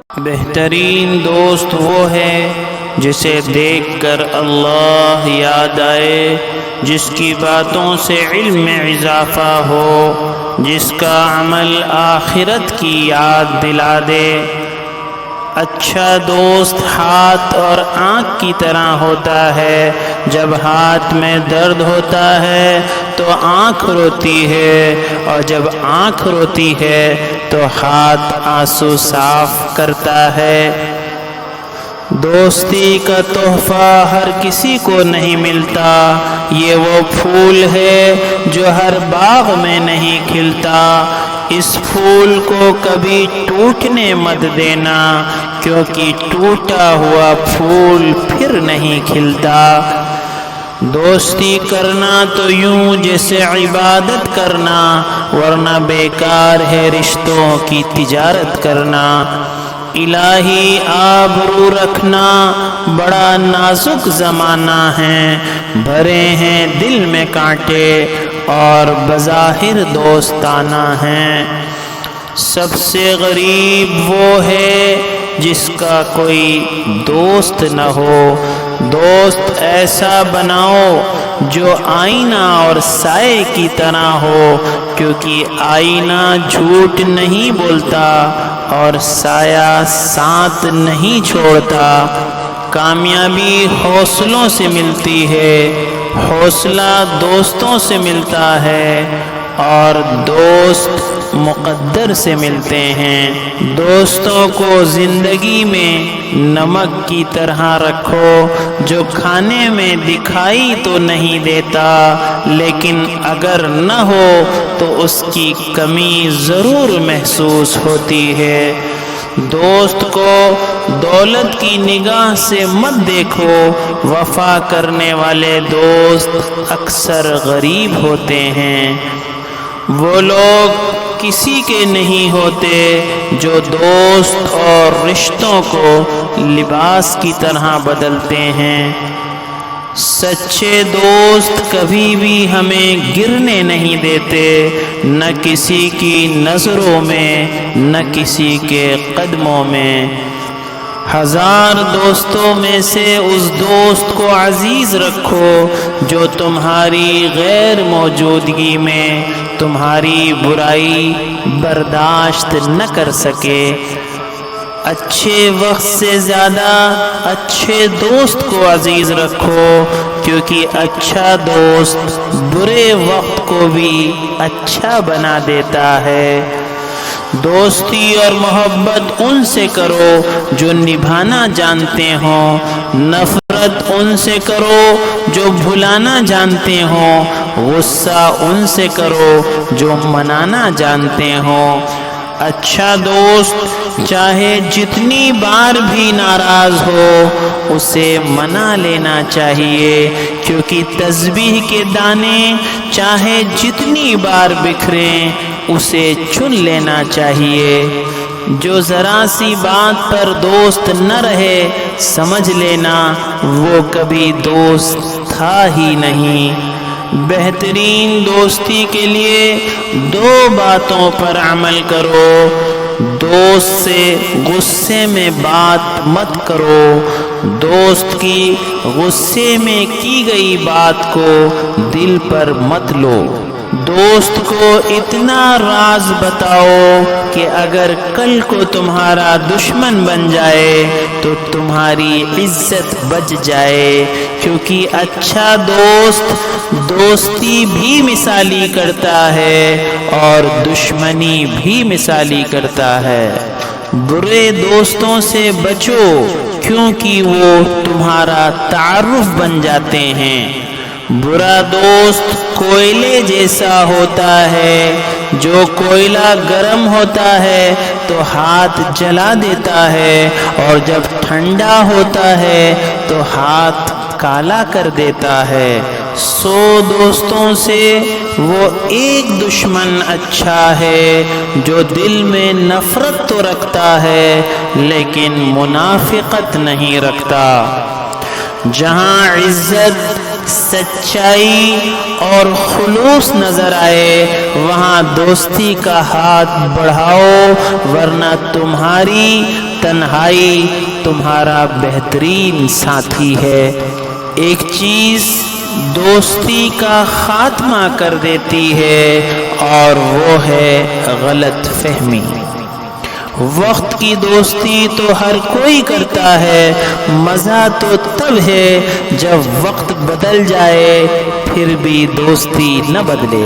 بہترین دوست وہ ہے جسے دیکھ کر اللہ یاد آئے، جس کی باتوں سے علم میں اضافہ ہو، جس کا عمل آخرت کی یاد دلا دے۔ اچھا دوست ہاتھ اور آنکھ کی طرح ہوتا ہے، جب ہاتھ میں درد ہوتا ہے تو آنکھ روتی ہے، اور جب آنکھ روتی ہے تو ہاتھ آنسو صاف کرتا ہے۔ دوستی کا تحفہ ہر کسی کو نہیں ملتا، یہ وہ پھول ہے جو ہر باغ میں نہیں کھلتا۔ اس پھول کو کبھی ٹوٹنے مت دینا، کیونکہ ٹوٹا ہوا پھول پھر نہیں کھلتا۔ دوستی کرنا تو یوں جیسے عبادت کرنا، ورنہ بیکار ہے رشتوں کی تجارت کرنا۔ الہی آبرو رکھنا بڑا نازک زمانہ ہے، بھرے ہیں دل میں کانٹے اور بظاہر دوستانہ ہیں۔ سب سے غریب وہ ہے جس کا کوئی دوست نہ ہو۔ دوست ایسا بناؤ جو آئینہ اور سائے کی طرح ہو، کیونکہ آئینہ جھوٹ نہیں بولتا اور سایہ ساتھ نہیں چھوڑتا۔ کامیابی حوصلوں سے ملتی ہے، حوصلہ دوستوں سے ملتا ہے، اور دوست مقدر سے ملتے ہیں۔ دوستوں کو زندگی میں نمک کی طرح رکھو، جو کھانے میں دکھائی تو نہیں دیتا، لیکن اگر نہ ہو تو اس کی کمی ضرور محسوس ہوتی ہے۔ دوست کو دولت کی نگاہ سے مت دیکھو، وفا کرنے والے دوست اکثر غریب ہوتے ہیں۔ وہ لوگ کسی کے نہیں ہوتے جو دوست اور رشتوں کو لباس کی طرح بدلتے ہیں۔ سچے دوست کبھی بھی ہمیں گرنے نہیں دیتے، نہ کسی کی نظروں میں نہ کسی کے قدموں میں۔ ہزار دوستوں میں سے اس دوست کو عزیز رکھو جو تمہاری غیر موجودگی میں تمہاری برائی برداشت نہ کر سکے۔ اچھے وقت سے زیادہ اچھے دوست کو عزیز رکھو، کیونکہ اچھا دوست برے وقت کو بھی اچھا بنا دیتا ہے۔ دوستی اور محبت ان سے کرو جو نبھانا جانتے ہوں، نفرت ان سے کرو جو بھلانا جانتے ہوں، غصہ ان سے کرو جو منانا جانتے ہوں۔ اچھا دوست چاہے جتنی بار بھی ناراض ہو اسے منا لینا چاہیے، کیونکہ تسبیح کے دانے چاہے جتنی بار بکھریں اسے چن لینا چاہیے۔ جو ذرا سی بات پر دوست نہ رہے سمجھ لینا وہ کبھی دوست تھا ہی نہیں۔ بہترین دوستی کے لیے دو باتوں پر عمل کرو۔ دوست سے غصے میں بات مت کرو، دوست کی غصے میں کی گئی بات کو دل پر مت لو۔ دوست کو اتنا راز بتاؤ کہ اگر کل کو تمہارا دشمن بن جائے تو تمہاری عزت بچ جائے، کیونکہ اچھا دوست دوستی بھی مثالی کرتا ہے اور دشمنی بھی مثالی کرتا ہے۔ برے دوستوں سے بچو، کیونکہ وہ تمہارا تعارف بن جاتے ہیں۔ برا دوست کوئلے جیسا ہوتا ہے، جو کوئلہ گرم ہوتا ہے تو ہاتھ جلا دیتا ہے، اور جب ٹھنڈا ہوتا ہے تو ہاتھ کالا کر دیتا ہے۔ 100 دوستوں سے وہ ایک دشمن اچھا ہے جو دل میں نفرت تو رکھتا ہے لیکن منافقت نہیں رکھتا۔ جہاں عزت، سچائی اور خلوص نظر آئے وہاں دوستی کا ہاتھ بڑھاؤ، ورنہ تمہاری تنہائی تمہارا بہترین ساتھی ہے۔ ایک چیز دوستی کا خاتمہ کر دیتی ہے اور وہ ہے غلط فہمی۔ وقت کی دوستی تو ہر کوئی کرتا ہے، مزہ تو تب ہے جب وقت بدل جائے پھر بھی دوستی نہ بدلے۔